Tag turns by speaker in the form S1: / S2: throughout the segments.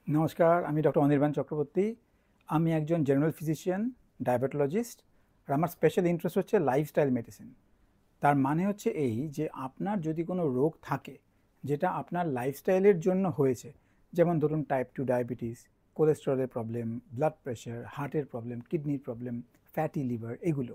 S1: নমস্কার, আমি ডক্টর অনির্বাণ চক্রবর্তী। আমি একজন জেনারেল ফিজিশিয়ান, ডায়াবেটোলজিস্ট। আর আমার স্পেশাল ইন্টারেস্ট হচ্ছে লাইফস্টাইল মেডিসিন। তার মানে হচ্ছে এই যে আপনার যদি কোনো রোগ থাকে যেটা আপনার লাইফস্টাইলের জন্য হয়েছে, যেমন ধরুন টাইপ 2 ডায়াবেটিস, কোলেস্টেরলের প্রবলেম, ব্লাড প্রেশার, হার্টের প্রবলেম, কিডনির প্রবলেম, ফ্যাটি লিভার, এগুলো,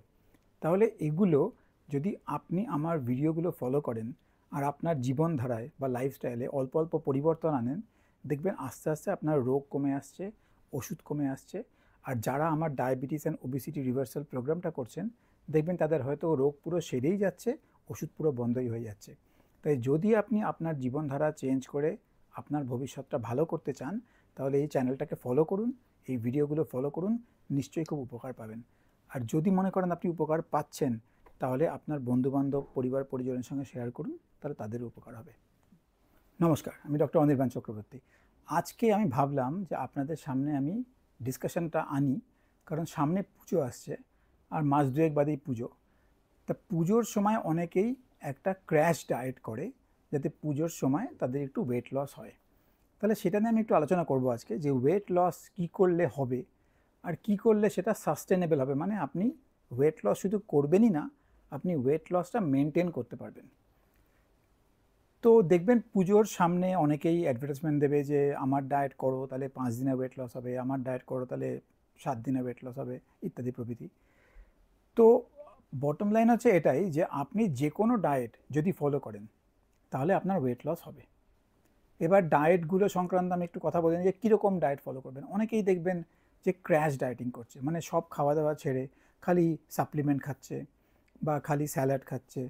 S1: তাহলে এগুলো যদি আপনি আমার ভিডিওগুলো ফলো করেন আর আপনার জীবনধারায় বা লাইফস্টাইলে অল্প অল্প পরিবর্তন আনেন, দেখবেন আস্তে আস্তে আপনার রোগ কমে আসছে, ওষুধ কমে আসছে। আর যারা আমার ডায়াবেটিস অ্যান্ড ওবেসিটি রিভার্সাল প্রোগ্রামটা করছেন, দেখবেন তাদের হয়তো রোগ পুরো সেরেই যাচ্ছে, ওষুধ পুরো বন্ধই হয়ে যাচ্ছে। তাই যদি আপনি আপনার জীবনধারা চেঞ্জ করে আপনার ভবিষ্যৎটা ভালো করতে চান, তাহলে এই চ্যানেলটাকে ফলো করুন, এই ভিডিওগুলো ফলো করুন, নিশ্চয়ই খুব উপকার পাবেন। আর যদি মনে করেন আপনি উপকার পাচ্ছেন, তাহলে আপনার বন্ধুবান্ধব, পরিবার পরিজনের সঙ্গে শেয়ার করুন, তাহলে তাদেরও উপকার হবে। নমস্কার, আমি ডক্টর অনির্বাণ চক্রবর্তী। আজকে আমি ভাবলাম যে আপনাদের সামনে আমি ডিসকাশনটা আনি, কারণ সামনে পুজো আসছে আর মাস দুয়েক বাদেই পুজো। তা পুজোর সময় অনেকেই একটা ক্র্যাশ ডায়েট করে, যাতে পুজোর সময় তাদের একটু ওয়েট লস হয়। তাহলে সেটা নিয়ে আমি একটু আলোচনা করব আজকে, যে ওয়েট লস কী করলে হবে আর কি করলে সেটা সাস্টেনেবল হবে। মানে আপনি ওয়েট লস শুধু করবেনই না, আপনি ওয়েট লসটা মেনটেন করতে পারবেন। তো দেখবেন পুজোর সামনে অনেকেই অ্যাডভার্টাইজমেন্ট দেবে যে আমার ডায়েট করো তাহলে 5 দিনে ওয়েট লস হবে, আমার ডায়েট করো তাহলে 7 দিনে ওয়েট লস হবে, ইত্যাদি প্রভৃতি। তো বটম লাইন হচ্ছে এটাই যে আপনি যে কোনো ডায়েট যদি ফলো করেন, তাহলে আপনার ওয়েট লস হবে। এবার ডায়েটগুলো সংক্রান্ত আমি একটু কথা বলি যে কীরকম ডায়েট ফলো করবেন। অনেকেই দেখবেন যে ক্র্যাশ ডায়েটিং করছে, মানে সব খাওয়া দাওয়া ছেড়ে খালি সাপ্লিমেন্ট খাচ্ছে বা খালি স্যালাড খাচ্ছে।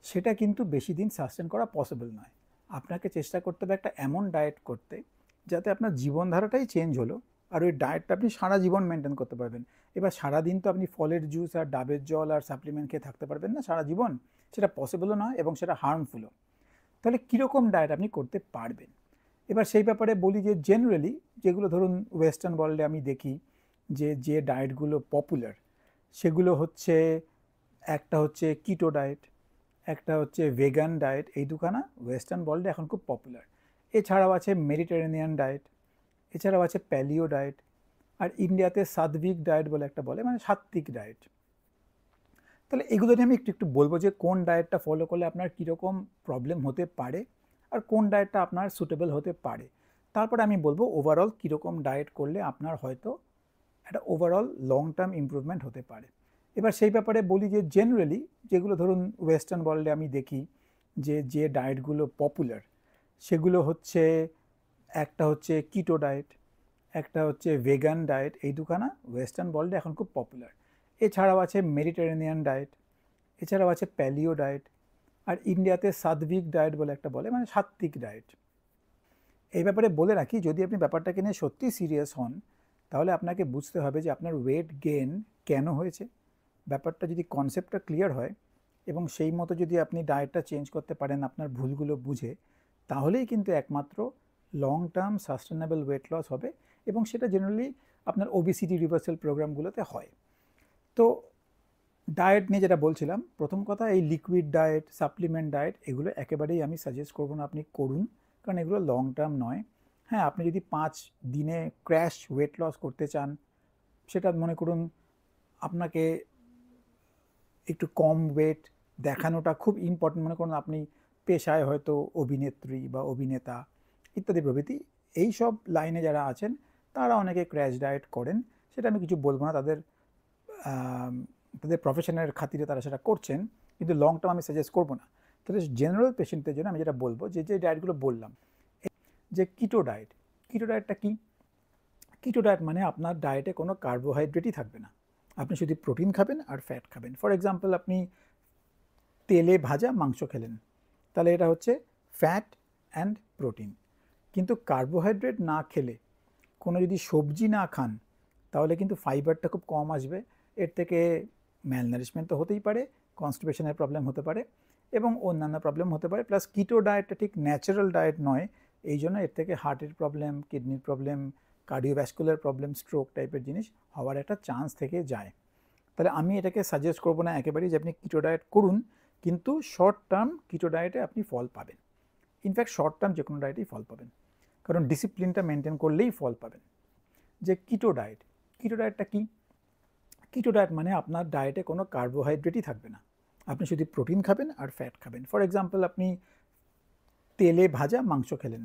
S1: সেটা কিন্তু বেশি দিন সাস্টেন করা পসিবল নয়। আপনাকে চেষ্টা করতে হবে একটা এমন ডায়েট করতে যাতে আপনার জীবনধারাটাই চেঞ্জ হলো, আর ওই ডায়েটটা আপনি সারা জীবন মেনটেন করতে পারবেন। এবার সারাদিন তো আপনি ফলের জুস আর ডাবের জল আর সাপ্লিমেন্ট খেয়ে থাকতে পারবেন না সারা জীবন, সেটা পসিবলও নয় এবং সেটা হার্মফুলও। তাহলে কীরকম ডায়েট আপনি করতে পারবেন, এবার সেই ব্যাপারে বলি যে জেনারেলি যেগুলো ধরুন ওয়েস্টার্ন ওয়ার্ল্ডে আমি দেখি যে ডায়েটগুলো পপুলার, সেগুলো হচ্ছে, একটা হচ্ছে কিটো ডায়েট, একটা হচ্ছে ভেগান ডায়েট। এই দুখানা ওয়েস্টার্ন ওয়ার্ল্ডে এখন খুব পপুলার। এছাড়াও আছে মেডিটেরেনিয়ান ডায়েট, এছাড়াও আছে প্যালিও ডায়েট, আর ইন্ডিয়াতে সাত্বিক ডায়েট বলে একটা বলে, মানে সাত্বিক ডায়েট। তাহলে এগুলো নিয়ে আমি একটু একটু বলবো যে কোন ডায়েটটা ফলো করলে আপনার কীরকম প্রবলেম হতে পারে আর কোন ডায়েটটা আপনার সুটেবল হতে পারে। তারপরে আমি বলবো ওভারঅল কীরকম ডায়েট করলে আপনার হয়তো একটা ওভারঅল লং টার্ম ইমপ্রুভমেন্ট হতে পারে। এবার সেই ব্যাপারে বলি যে জেনারেলি যেগুলো ধরুন ওয়েস্টার্ন ওয়ার্ল্ডে আমি দেখি যে ডায়েটগুলো পপুলার, সেগুলো হচ্ছে, একটা হচ্ছে কিটো ডায়েট, একটা হচ্ছে ভেগান ডায়েট। এই দুখানা ওয়েস্টার্ন ওয়ার্ল্ডে এখন খুব পপুলার। এছাড়াও আছে মেডিটেরেনিয়ান ডায়েট, এছাড়াও আছে প্যালিও ডায়েট, আর ইন্ডিয়াতে সাত্বিক ডায়েট বলে একটা বলে, মানে সাত্বিক ডায়েট। এই ব্যাপারে বলে রাখি, যদি আপনি ব্যাপারটাকে নিয়ে সত্যি সিরিয়াস হন, তাহলে আপনাকে বুঝতে হবে যে আপনার ওয়েট গেইন কেন হয়েছে। ব্যাপারটা যদি কনসেপ্টটা ক্লিয়ার হয় এবং সেই মতো যদি আপনি ডায়েটটা চেঞ্জ করতে পারেন আপনার ভুলগুলো বুঝে, তাহলেই কিন্তু একমাত্র long term sustainable weight loss হবে। এবং সেটা জেনারেলি আপনার ওবেসিটি রিভার্সাল প্রোগ্রামগুলোতে হয়। তো ডায়েট নিয়ে যেটা বলছিলাম, প্রথম কথা, এই লিকুইড ডায়েট, সাপ্লিমেন্ট ডায়েট, এগুলো একেবারেই আমি সাজেস্ট করবো না আপনি করুন, কারণ এগুলো লং টার্ম নয়। হ্যাঁ, আপনি যদি 5 দিনে ক্র্যাশ ওয়েট লস করতে চান, সেটা মনে করুন আপনাকে একটু কম ওয়েট দেখানোটা খুব ইম্পর্টেন্ট, মনে করুন আপনি পেশায় হয়তো অভিনেত্রী বা অভিনেতা ইত্যাদি প্রভৃতি, এই সব লাইনে যারা আছেন তারা অনেকে ক্র্যাশ ডায়েট করেন। সেটা আমি কিছু বলবো না, তাদের তাদের প্রফেশনের খাতিরে তারা সেটা করছেন, কিন্তু লং টার্ম আমি সাজেস্ট করবো না। তাহলে জেনারেল পেশেন্টদের জন্য আমি যেটা বলবো, যে ডায়েটগুলো বললাম, যে কিটো ডায়েট। কিটো ডায়েটটা কি? কিটো ডায়েট মানে আপনার ডায়েটে কোনো কার্বোহাইড্রেটই থাকবে না, আপনি শুধু প্রোটিন খাবেন আর ফ্যাট খাবেন। ফর এক্সাম্পল, আপনি তেলে ভাজা মাংস খেলেন, তাহলে এটা হচ্ছে ফ্যাট অ্যান্ড প্রোটিন। কিন্তু কার্বোহাইড্রেট না খেলে, কোনো যদি সবজি না খান, তাহলে কিন্তু ফাইবারটা খুব কম আসবে। এর থেকে ম্যালনারিশমেন্ট তো হতেই পারে, কনস্টিপেশনের প্রবলেম হতে পারে এবং অন্যান্য প্রবলেম হতে পারে। প্লাস কিটো ডায়েটটা ঠিক ন্যাচারাল ডায়েট নয়, এই জন্য এর থেকে হার্টের প্রবলেম, কিডনির প্রবলেম, কার্ডিওভ্যাসকুলার প্রবলেম, স্ট্রোক টাইপের জিনিস হওয়ার একটা চান্স থেকে যায়। তাহলে আমি এটাকে সাজেস্ট করবো না একেবারেই যে আপনি কিটো ডায়েট করুন, কিন্তু শর্ট টার্ম কিটো ডায়েটে আপনি ফল পাবেন। ইনফ্যাক্ট শর্ট টার্ম যে কোনো ডায়েটেই ফল পাবেন, কারণ ডিসিপ্লিনটা মেনটেন করলেই ফল পাবেন। যে কিটো ডায়েটটা কি? কিটো ডায়েট মানে আপনার ডায়েটে কোনো কার্বোহাইড্রেটই থাকবে না, আপনি শুধু প্রোটিন খাবেন আর ফ্যাট খাবেন। ফর এক্সাম্পল, আপনি তেলে ভাজা মাংস খেলেন।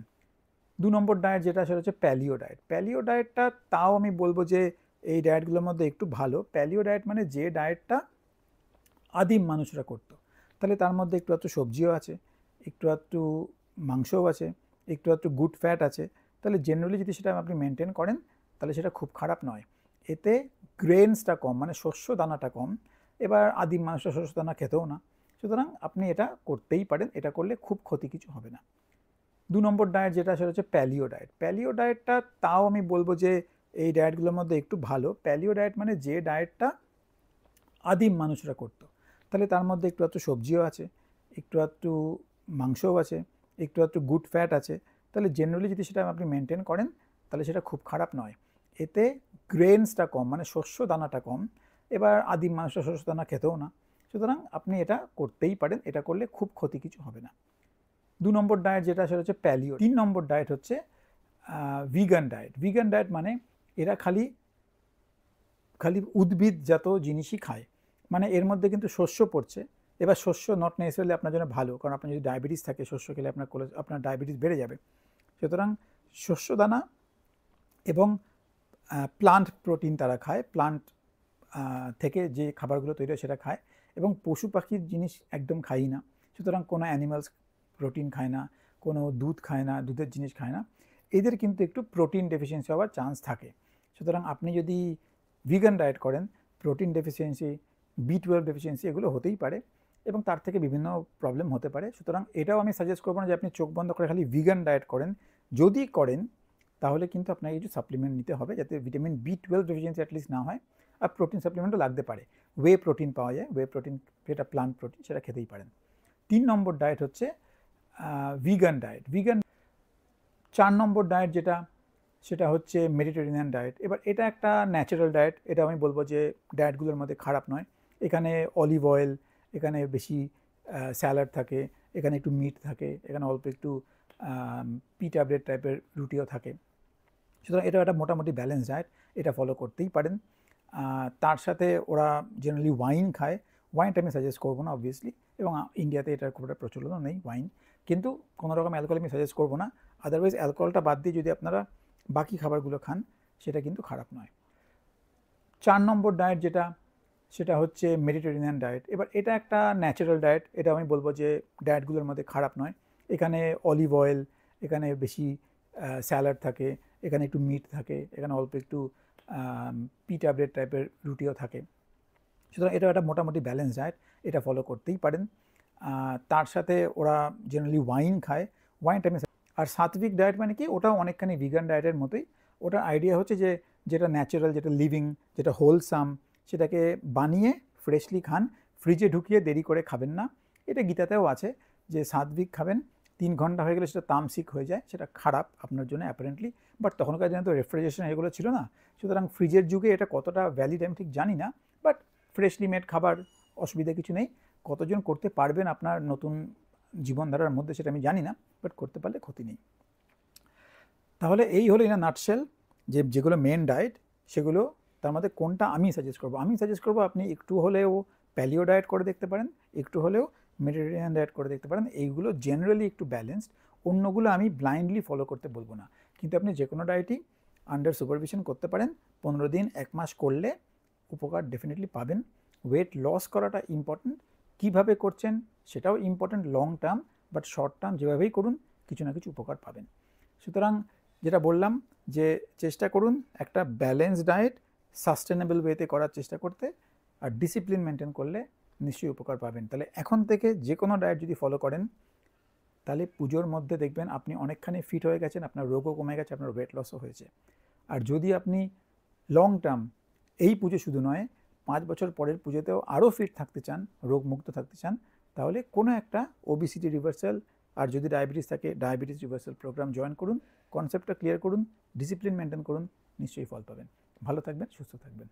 S1: 2 নম্বর ডায়েট যেটা সেটা হচ্ছে প্যালিও ডায়েটটা তাও আমি বলবো যে এই ডায়েটগুলোর মধ্যে একটু ভালো। প্যালিও ডায়েট মানে যে ডায়েটটা আদিম মানুষরা করতো, তাহলে তার মধ্যে একটু একটু সবজিও আছে, একটু একটু মাংসও আছে, একটু একটু গুড ফ্যাট আছে। তাহলে জেনারেলি যদি সেটা আপনি মেনটেন করেন তাহলে সেটা খুব খারাপ নয়। এতে গ্রেনসটা কম, মানে শস্য দানাটা কম। এবার আদিম মানুষরা শস্য দানা খেতেও না, সুতরাং আপনি এটা করতেই পারেন, এটা করলে খুব ক্ষতি কিছু হবে না। 2 নম্বর ডায়েট যেটা সেটা হচ্ছে প্যালিও ডায়েটটা তাও আমি বলবো যে এই ডায়েটগুলোর মধ্যে একটু ভালো। প্যালিও ডায়েট মানে যে ডায়েটটা আদিম মানুষরা করতো, তাহলে তার মধ্যে একটু একটু সবজিও আছে, একটু একটু মাংসও আছে, একটু একটু গুড ফ্যাট আছে। তাহলে জেনারেলি যদি সেটা আপনি মেনটেন করেন তাহলে সেটা খুব খারাপ নয়। এতে গ্রেনসটা কম, মানে শস্য দানাটা কম। এবার আদিম মানুষরা শস্য দানা খেতেও না, সুতরাং আপনি এটা করতেই পারেন, এটা করলে খুব ক্ষতি কিছু হবে না। 2 নম্বর ডায়েট যেটা সেটা হচ্ছে প্যালিও। 3 নম্বর ডায়েট হচ্ছে ভিগান ডায়েট মানে এরা খালি উদ্ভিদজাত জিনিসই খায়, মানে এর মধ্যে কিন্তু শস্য পড়ছে। এবার শস্য নট নেসেসারিলি আপনার জন্য ভালো, কারণ আপনার যদি ডায়াবেটিস থাকে শস্য খেলে আপনার ডায়াবেটিস বেড়ে যাবে। সুতরাং শস্য দানা এবং প্লান্ট প্রোটিন তারা খায়, প্লান্ট থেকে যে খাবারগুলো তৈরি হয় সেটা খায়, এবং পশু পাখির জিনিস একদম খাই না। সুতরাং কোনো অ্যানিমালস প্রোটিন খায় না, কোনো দুধ খায় না, দুধের জিনিস খায় না। এদের কিন্তু একটু প্রোটিন ডেফিসিয়েন্সি হওয়ার চান্স থাকে। সুতরাং আপনি যদি ভিগান ডায়েট করেন, প্রোটিন ডেফিসিয়েন্সি, B12 ডেফিসিয়েন্সি এগুলো হতেই পারে, এবং তার থেকে বিভিন্ন প্রবলেম হতে পারে। সুতরাং এটাও আমি সাজেস্ট করবো না যে আপনি চোখ বন্ধ করে খালি ভিগান ডায়েট করেন। যদি করেন তাহলে কিন্তু আপনাকে কিছু সাপ্লিমেন্ট নিতে হবে যাতে ভিটামিন B12 ডেফিসিয়েন্সি অ্যাটলিস্ট না হয়। আর প্রোটিন সাপ্লিমেন্টও লাগতে পারে, ওয়ে প্রোটিন পাওয়া যায়, ওয়ে প্রোটিন যেটা প্লান্ট প্রোটিন, সেটা খেতেই পারেন। 3 নম্বর ডায়েট হচ্ছে ভিগান 4 নম্বর ডায়েট যেটা সেটা হচ্ছে মেডিটেরেনিয়ান ডায়েট। এবার এটা একটা ন্যাচারাল ডায়েট, এটা আমি বলবো যে ডায়েটগুলোর মধ্যে খারাপ নয়। এখানে অলিভ অয়েল, এখানে বেশি স্যালাড থাকে, এখানে একটু মিট থাকে, এখানে অল্প একটু পিটা ব্রেড টাইপের রুটিও থাকে। সুতরাং এটা একটা মোটামুটি ব্যালেন্স ডায়েট, এটা ফলো করতেই পারেন। তার সাথে ওরা জেনারেলি ওয়াইন খায়। ওয়াইনটা আমি সাজেস্ট করবো না অবভিয়াসলি, এবং ইন্ডিয়াতে এটার খুব একটা প্রচলনও নেই ওয়াইন, কিন্তু কোনো রকম অ্যালকোহল আমি সাজেস্ট করবো না। আদারওয়াইজ অ্যালকোহলটা বাদ দিয়ে যদি আপনারা বাকি খাবারগুলো খান সেটা কিন্তু খারাপ নয়। 4 নম্বর ডায়েট যেটা সেটা হচ্ছে মেডিটেরেনিয়ান ডায়েট। এবার এটা একটা ন্যাচারাল ডায়েট, এটা আমি বলবো যে ডায়েটগুলোর মধ্যে খারাপ নয়। এখানে অলিভ অয়েল, এখানে বেশি স্যালাড থাকে, এখানে একটু মিট থাকে, এখানে অল্প একটু পিটা ব্রেড টাইপের রুটিও থাকে। সুতরাং এটা একটা মোটামুটি ব্যালেন্স ডায়েট, এটা ফলো করতেই পারেন। তার সাথে ওরা জেনারেলি ওয়াইন খায়। ওয়াইনটা আমি আর সাত্বিক ডায়েট মানে কি, ওটাও অনেকখানি ভিগান ডায়েটের মতোই। ওটার আইডিয়া হচ্ছে যে যেটা ন্যাচারাল, যেটা লিভিং, যেটা হোলসাম, সেটাকে বানিয়ে ফ্রেশলি খান, ফ্রিজে ঢুকিয়ে দেরি করে খাবেন না। এটা গীতাতেও আছে যে সাত্বিক খাবেন, 3 ঘন্টা হয়ে গেলে সেটা তামসিক হয়ে যায়, সেটা খারাপ আপনার জন্য অ্যাপারেন্টলি। বাট তখনকার দিনে তো রেফ্রিজারেশন এগুলো ছিল না, সুতরাং ফ্রিজের যুগে এটা কতটা ভ্যালিড আমি ঠিক জানি না। বাট ফ্রেশলি মেড খাবার অসুবিধা কিছু নেই। কতজন করতে পারবেন আপনার নতুন জীবনধারার মধ্যে সেটা আমি জানি না, বাট করতে পারলে ক্ষতি নেই। তাহলে এই হলো ইন আ নাটশেল যে যেগুলো মেন ডায়েট সেগুলো, তার মধ্যে কোনটা আমি সাজেস্ট করবো। আমি সাজেস্ট করবো আপনি একটু হলেও প্যালিও ডায়েট করে দেখতে পারেন, একটু হলেও মেডিটেরিয়ান ডায়েট করে দেখতে পারেন। এইগুলো জেনারেলি একটু ব্যালেন্সড, অন্যগুলো আমি ব্লাইন্ডলি ফলো করতে বলবো না। কিন্তু আপনি যে কোনো ডায়েটই আন্ডার সুপারভিশন করতে পারেন, 15 দিন 1 মাস করলে উপকার ডেফিনেটলি পাবেন। ওয়েট লস করাটা ইম্পর্ট্যান্ট, কীভাবে করছেন সেটাও important long term, but short term যেভাবেই করুন কিছু না কিছু উপকার পাবেন। সুতরাং যেটা বললাম যে চেষ্টা করুন একটা ব্যালেন্স ডায়েট সাস্টেনেবল ওয়েতে করার চেষ্টা করতে, আর ডিসিপ্লিন মেনটেন করলে নিশ্চয়ই উপকার পাবেন। তাহলে এখন থেকে যে কোনো ডায়েট যদি ফলো করেন তাহলে পুজোর মধ্যে দেখবেন আপনি অনেকখানি ফিট হয়ে গেছেন, আপনার রোগও কমে গেছে, আপনার ওয়েট লসও হয়েছে। আর যদি আপনি লং টার্ম, এই পুজো শুধু নয় 5 বছর পরের পুজোতেও আরও ফিট থাকতে চান, রোগমুক্ত থাকতে চান, তাহলে কোনো একটা ওবিসিটি রিভার্সাল, আর যদি ডায়াবেটিস থাকে ডায়াবেটিস রিভার্সাল প্রোগ্রাম জয়েন করুন, কনসেপ্টটা ক্লিয়ার করুন, ডিসিপ্লিন মেনটেন করুন, নিশ্চয়ই ফল পাবেন। ভালো থাকবেন, সুস্থ থাকবেন।